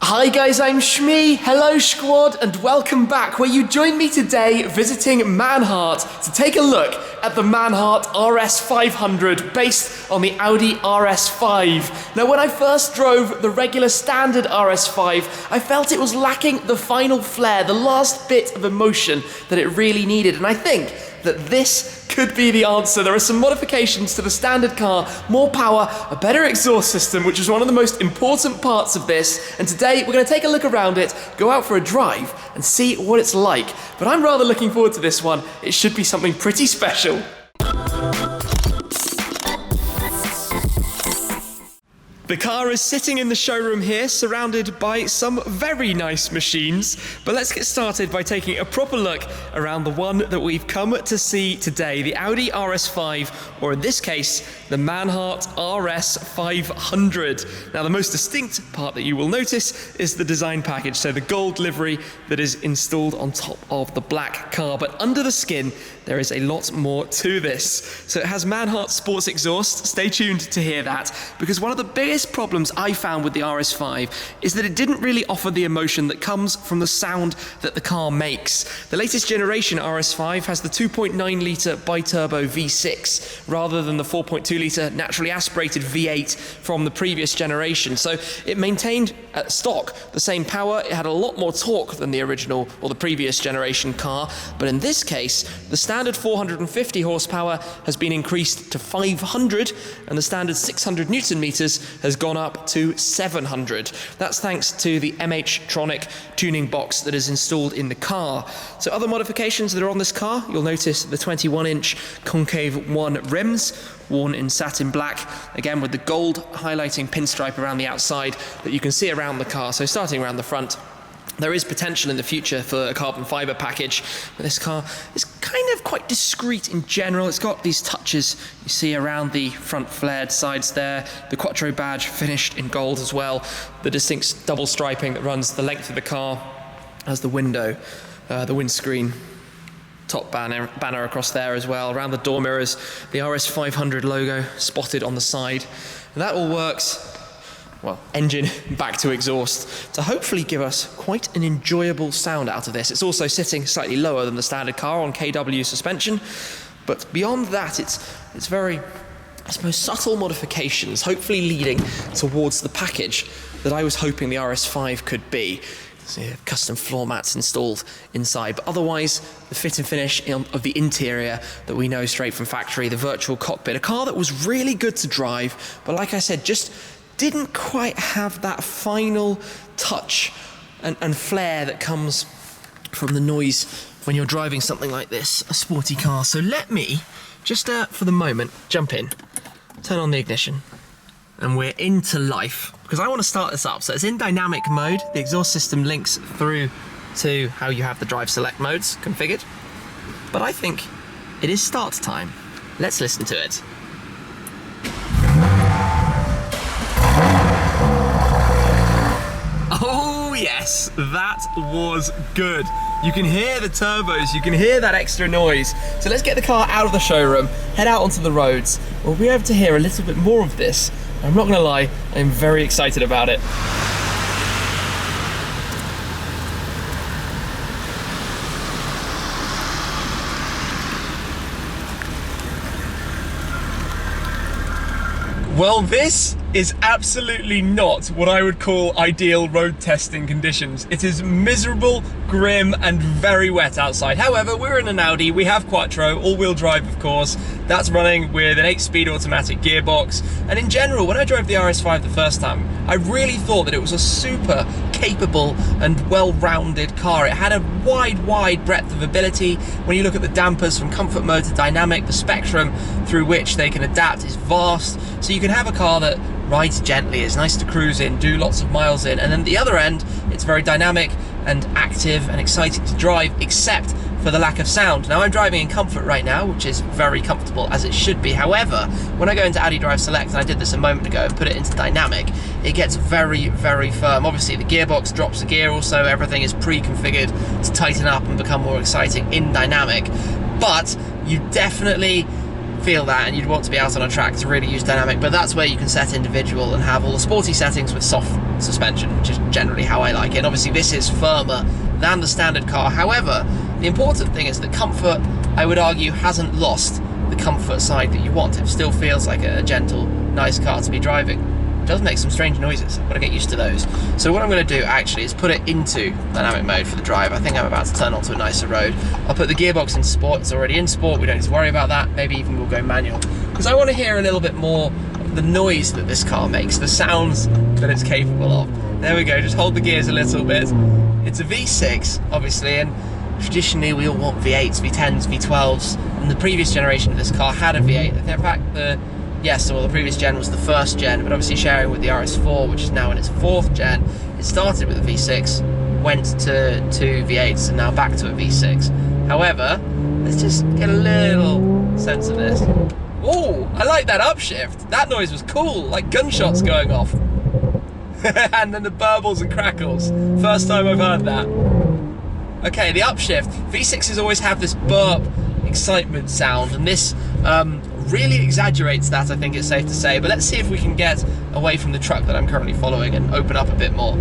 Hi guys, I'm Shmee, hello squad, and welcome back where you join me today visiting Manhart to take a look at the Manhart RS500 based on the Audi RS5. Now when I first drove the regular standard RS5, I felt it was lacking the final flair, the last bit of emotion that it really needed, and I think that this could be the answer. There are some modifications to the standard car, more power, a better exhaust system, which is one of the most important parts of this. And today we're going to take a look around it, go out for a drive, and see what it's like. But I'm rather looking forward to this one. It should be something pretty special. The car is sitting in the showroom here, surrounded by some very nice machines. But let's get started by taking a proper look around the one that we've come to see today, the Audi RS5, or in this case, the Manhart RS500. Now, the most distinct part that you will notice is the design package, so the gold livery that is installed on top of the black car. But under the skin, there is a lot more to this. So it has Manhart sports exhaust. Stay tuned to hear that, because one of the biggest problems I found with the RS5 is that it didn't really offer the emotion that comes from the sound that the car makes. The latest generation RS5 has the 2.9-litre biturbo V6 rather than the 4.2-litre naturally aspirated V8 from the previous generation. So it maintained at stock the same power. It had a lot more torque than the original or the previous generation car, but in this case, the standard 450 horsepower has been increased to 500, and the standard 600 Newton meters has gone up to 700. That's thanks to the MHtronik tuning box that is installed in the car. So other modifications that are on this car, you'll notice the 21-inch Concave ONE rims, worn in satin black, again with the gold highlighting pinstripe around the outside that you can see around the car. So starting around the front, there is potential in the future for a carbon fibre package, but this car is kind of quite discreet in general. It's got these touches you see around the front flared sides there, the Quattro badge finished in gold as well, the distinct double striping that runs the length of the car as the window, the windscreen, top banner across there as well. Around the door mirrors, the RS500 logo spotted on the side, and that all works, well, engine back to exhaust, to hopefully give us quite an enjoyable sound out of this. It's also sitting slightly lower than the standard car on KW suspension, but beyond that, it's very, I suppose, subtle modifications, hopefully leading towards the package that I was hoping the RS5 could be. So custom floor mats installed inside, but otherwise the fit and finish of the interior that we know straight from factory, the virtual cockpit, a car that was really good to drive, but like I said, just didn't quite have that final touch and flair that comes from the noise when you're driving something like this, a sporty car. So let me just, for the moment, jump in, turn on the ignition, and we're into life, because I want to start this up. So it's in dynamic mode. The exhaust system links through to how you have the drive select modes configured. But I think it is start time. Let's listen to it. Oh yes, that was good. You can hear the turbos, you can hear that extra noise. So let's get the car out of the showroom, head out onto the roads. We'll be able to hear a little bit more of this. I'm not gonna lie, I'm very excited about it. Well, this is absolutely not what I would call ideal road testing conditions. It is miserable, grim, and very wet outside. However, we're in an Audi, we have Quattro, all-wheel drive of course. That's running with an 8-speed automatic gearbox. And in general, when I drove the RS5 the first time, I really thought that it was a super capable and well-rounded car. It had a wide breadth of ability. When you look at the dampers from comfort mode to dynamic, the spectrum through which they can adapt is vast. So you can have a car that rides gently, it's nice to cruise in, do lots of miles in, and then at the other end, it's very dynamic and active and exciting to drive, except for the lack of sound. Now I'm driving in comfort right now, which is very comfortable as it should be. However, when I go into Audi Drive Select, and I did this a moment ago, and put it into dynamic, it gets very firm. Obviously the gearbox drops the gear, also everything is pre-configured to tighten up and become more exciting in dynamic, but you definitely feel that, and you'd want to be out on a track to really use dynamic, but that's where you can set individual and have all the sporty settings with soft suspension, which is generally how I like it. And obviously this is firmer than the standard car. However, the important thing is that comfort, I would argue, hasn't lost the comfort side that you want. It still feels like a gentle, nice car to be driving. It does make some strange noises. I've got to get used to those. So what I'm going to do actually is put it into dynamic mode for the drive. I think I'm about to turn onto a nicer road. I'll put the gearbox in sport. It's already in sport. We don't need to worry about that. Maybe even we'll go manual, because I want to hear a little bit more of the noise that this car makes, the sounds that it's capable of. There we go. Just hold the gears a little bit. It's a V6, obviously, and traditionally we all want V8s, V10s, V12s, and the previous generation of this car had a V8. In fact, the previous gen was the first gen, but obviously sharing with the RS4, which is now in its fourth gen. It started with a V6, went to two V8s, and now back to a V6. However, let's just get a little sense of this. Oh, I like that upshift. That noise was cool, like gunshots going off. And then the burbles and crackles. First time I've heard that. Okay, the upshift. V6s always have this burp excitement sound, and this really exaggerates that, I think it's safe to say. But let's see if we can get away from the truck that I'm currently following and open up a bit more.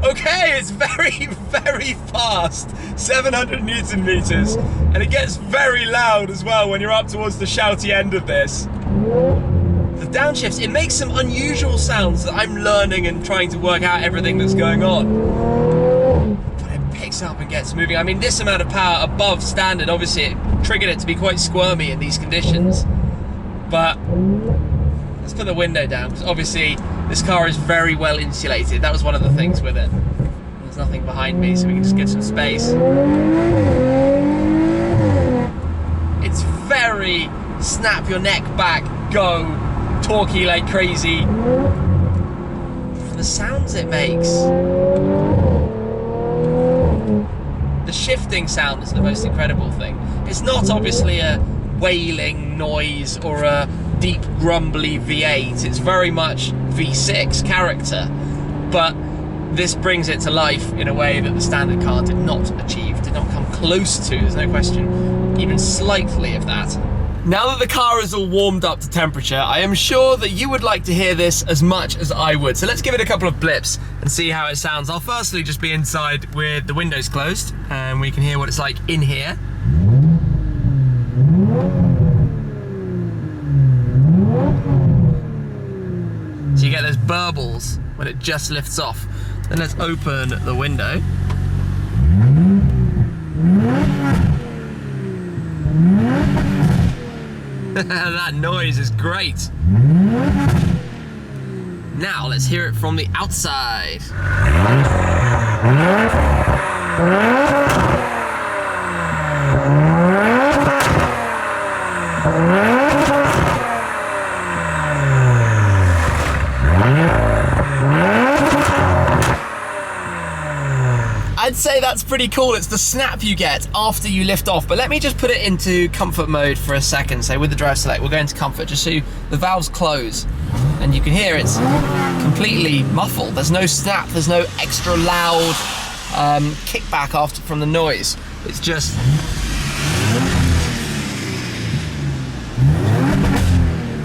Okay, it's very, very fast. 700 Newton meters, and it gets very loud as well when you're up towards the shouty end of this. The downshifts, it makes some unusual sounds that I'm learning and trying to work out everything that's going on. But it picks up and gets moving. I mean, this amount of power above standard, obviously it triggered it to be quite squirmy in these conditions. But let's put the window down, because obviously this car is very well insulated. That was one of the things with it. There's nothing behind me, so we can just get some space. It's very snap your neck back, go, torquey like crazy. For the sounds it makes, the shifting sound is the most incredible thing. It's not obviously a wailing noise or a deep grumbly V8. It's very much V6 character, but this brings it to life in a way that the standard car did not achieve, did not come close to. There's no question, even slightly of that. Now that the car is all warmed up to temperature, I am sure that you would like to hear this as much as I would. So let's give it a couple of blips and see how it sounds. I'll firstly just be inside with the windows closed, and we can hear what it's like in here. So you get those burbles when it just lifts off. Then let's open the window. That noise is great. Now let's hear it from the outside. I'd say that's pretty cool. It's the snap you get after you lift off. But let me just put it into comfort mode for a second. So with the drive select, we'll go into comfort just so the valves close. And you can hear it's completely muffled. There's no snap, there's no extra loud kickback after from the noise. It's just...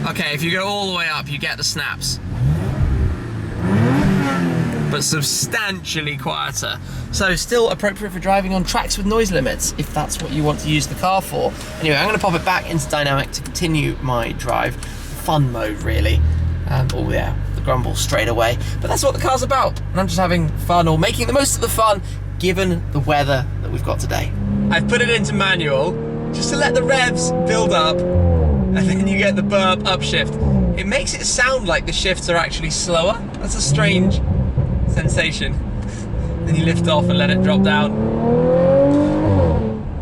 Okay, if you go all the way up, you get the snaps. But substantially quieter. So still appropriate for driving on tracks with noise limits, if that's what you want to use the car for. Anyway, I'm going to pop it back into dynamic to continue my drive. Fun mode, really. Oh yeah, the grumble straight away. But that's what the car's about, and I'm just having fun, or making the most of the fun, given the weather that we've got today. I've put it into manual, just to let the revs build up, and then you get the burp upshift. It makes it sound like the shifts are actually slower. That's a strange sensation. Then you lift off and let it drop down.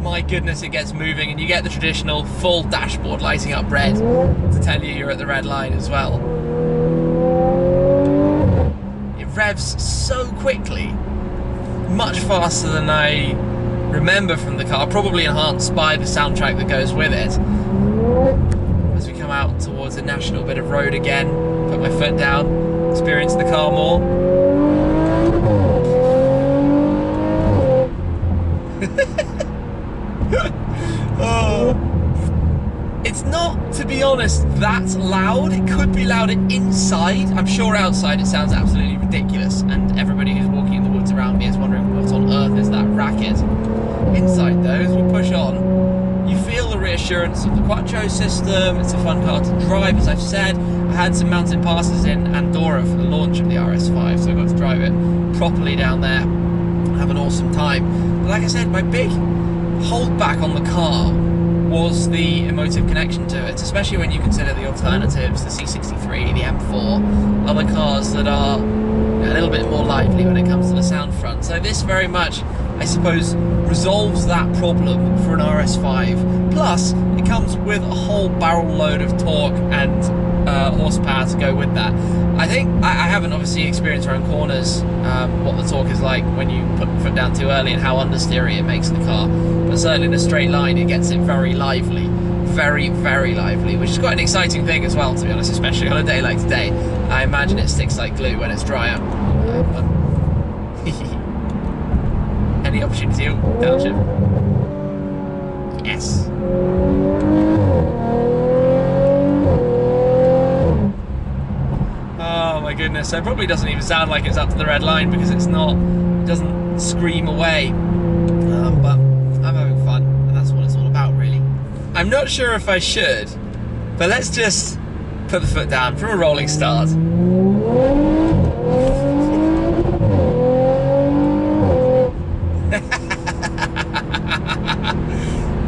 My goodness, it gets moving, and you get the traditional full dashboard lighting up red to tell you you're at the red line as well. It revs so quickly, much faster than I remember from the car, probably enhanced by the soundtrack that goes with it. As we come out towards a national bit of road again, put my foot down, experience the car more. Oh. It's not, to be honest, that loud. It could be louder inside. I'm sure outside it sounds absolutely ridiculous, and everybody who's walking in the woods around me is wondering what on earth is that racket. Inside though, as we push on, you feel the reassurance of the Quattro system. It's a fun car to drive, as I've said. I had some mountain passes in Andorra for the launch of the RS5, so I got to drive it properly down there, have an awesome time. But like I said, my big holdback on the car was the emotive connection to it, especially when you consider the alternatives, the C63, the M4, other cars that are a little bit more lively when it comes to the sound front. So this very much, I suppose, resolves that problem for an RS5. Plus, it comes with a whole barrel load of torque and horsepower to go with that. I think, I haven't obviously experienced around corners what the torque is like when you put the foot down too early and how understeery it makes the car, but certainly in a straight line it gets it very lively, very, very lively, which is quite an exciting thing as well, to be honest, especially on a day like today. I imagine it sticks like glue when it's drier. Any opportunity, downshift. Yes. Oh my goodness, so it probably doesn't even sound like it's up to the red line because it's not, it doesn't scream away, but I'm having fun, and that's what it's all about really. I'm not sure if I should, but let's just put the foot down from a rolling start.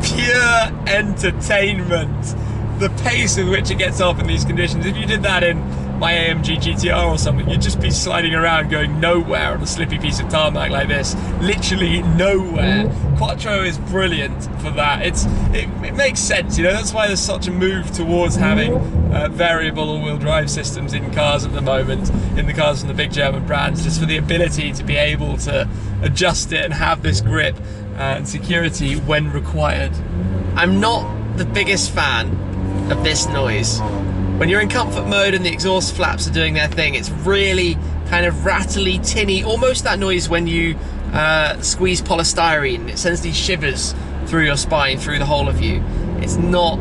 Pure entertainment. The pace with which it gets off in these conditions. If you did that in my AMG GTR or something, you'd just be sliding around going nowhere on a slippy piece of tarmac like this. Literally nowhere. Quattro is brilliant for that. It makes sense, you know, that's why there's such a move towards having variable all-wheel drive systems in cars at the moment, in the cars from the big German brands, just for the ability to be able to adjust it and have this grip and security when required. I'm not the biggest fan of this noise. When you're in comfort mode and the exhaust flaps are doing their thing, it's really kind of rattly, tinny, almost that noise when you squeeze polystyrene. It sends these shivers through your spine, through the whole of you. It's not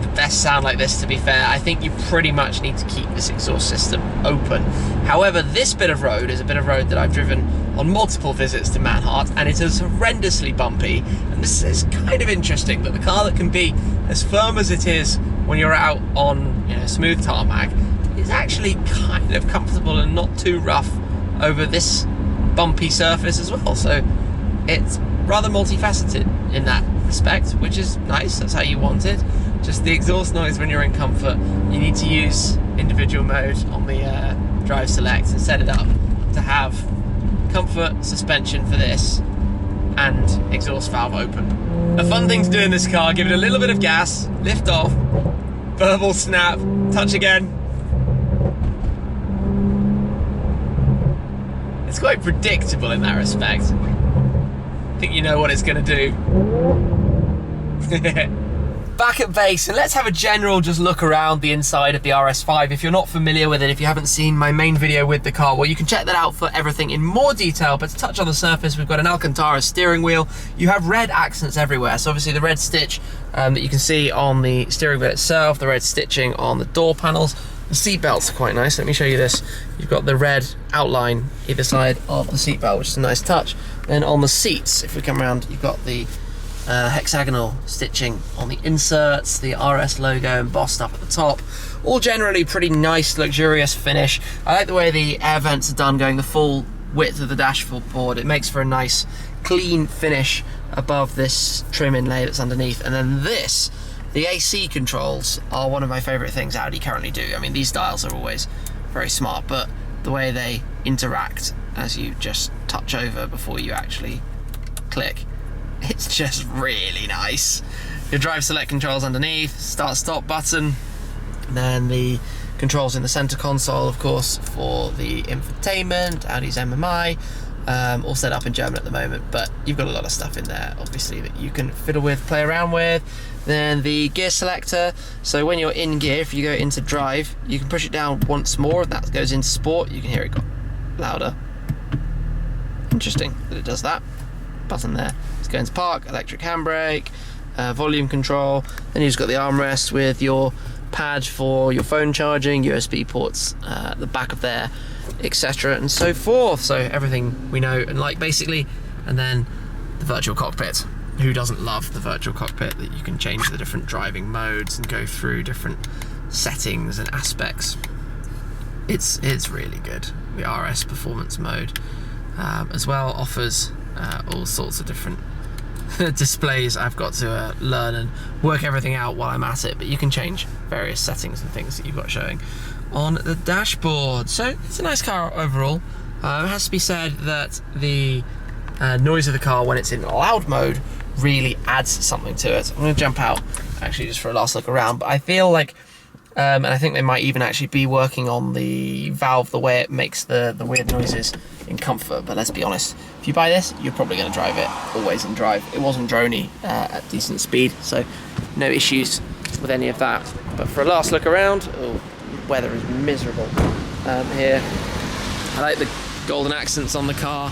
the best sound like this, to be fair. I think you pretty much need to keep this exhaust system open. However, this bit of road is a bit of road that I've driven on multiple visits to Manhart, and it is horrendously bumpy. And this is kind of interesting, that the car that can be as firm as it is when you're out on, you know, smooth tarmac is actually kind of comfortable and not too rough over this bumpy surface as well. So it's rather multifaceted in that respect, which is nice. That's how you want it. Just the exhaust noise when you're in comfort, you need to use individual mode on the drive select and set it up to have comfort suspension for this and exhaust valve open. A fun thing to do in this car, give it a little bit of gas, lift off, verbal snap, touch again. It's quite predictable in that respect. I think you know what it's going to do. Back at base, and let's have a general just look around the inside of the RS5. If you're not familiar with it, if you haven't seen my main video with the car, well, you can check that out for everything in more detail. But to touch on the surface, we've got an Alcantara steering wheel. You have red accents everywhere, so obviously the red stitch that you can see on the steering wheel itself, the red stitching on the door panels. The seat belts are quite nice. Let me show you this. You've got the red outline either side of the seat belt, which is a nice touch. Then on the seats, if we come around, you've got the hexagonal stitching on the inserts, the RS logo embossed up at the top. All generally pretty nice, luxurious finish. I like the way the air vents are done, going the full width of the dashboard. It makes for a nice, clean finish above this trim inlay that's underneath. And then this, the AC controls, are one of my favorite things Audi currently do. I mean, these dials are always very smart, but the way they interact as you just touch over before you actually click, it's just really nice. Your drive select controls underneath, start stop button, then the controls in the center console, of course, for the infotainment, Audi's MMI, all set up in German at the moment, but you've got a lot of stuff in there obviously that you can fiddle with, play around with. Then the gear selector, so when you're in gear, if you go into drive, you can push it down once more, and that goes into sport. You can hear it got louder. Interesting that it does that. button there to go into park, electric handbrake, volume control. Then you've just got the armrest with your pad for your phone charging, USB ports at the back of there, etc. and so forth. So everything we know and like, basically. And then the virtual cockpit. Who doesn't love the virtual cockpit, that you can change the different driving modes and go through different settings and aspects. It's really good. The RS performance mode as well offers all sorts of different displays. I've got to learn and work everything out while I'm at it, but you can change various settings and things that you've got showing on the dashboard. So it's a nice car overall. It has to be said that the noise of the car when it's in loud mode really adds something to it. I'm going to jump out actually just for a last look around, but I feel like and I think they might even actually be working on the valve, the way it makes the weird noises in comfort. But let's be honest, if you buy this, you're probably going to drive it always in drive. It wasn't droney at decent speed, so no issues with any of that. But for a last look around, oh, weather is miserable here. I like the golden accents on the car,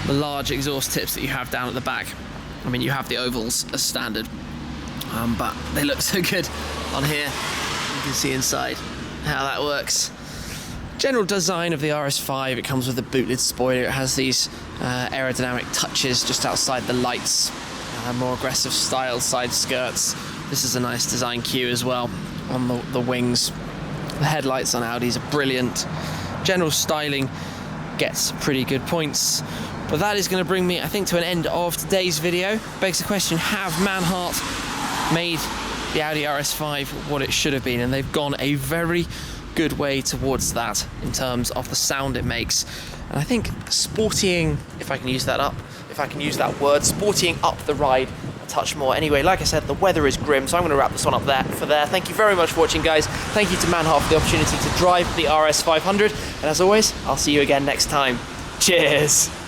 the large exhaust tips that you have down at the back. I mean, you have the ovals as standard, but they look so good on here. You can see inside how that works. General design of the RS5, it comes with a bootlid spoiler. It has these aerodynamic touches just outside the lights, more aggressive styled side skirts. This is a nice design cue as well on the wings. The headlights on Audis are brilliant. General styling gets pretty good points. But that is going to bring me, I think, to an end of today's video. Begs the question, have Manhart made the Audi RS5 what it should have been? And they've gone a very good way towards that in terms of the sound it makes. And I think sportying, if I can use that word, sportying up the ride a touch more. Anyway, like I said, the weather is grim, so I'm going to wrap this one up there. Thank you very much for watching, guys. Thank you to Manhart for the opportunity to drive the RS500. And as always, I'll see you again next time. Cheers.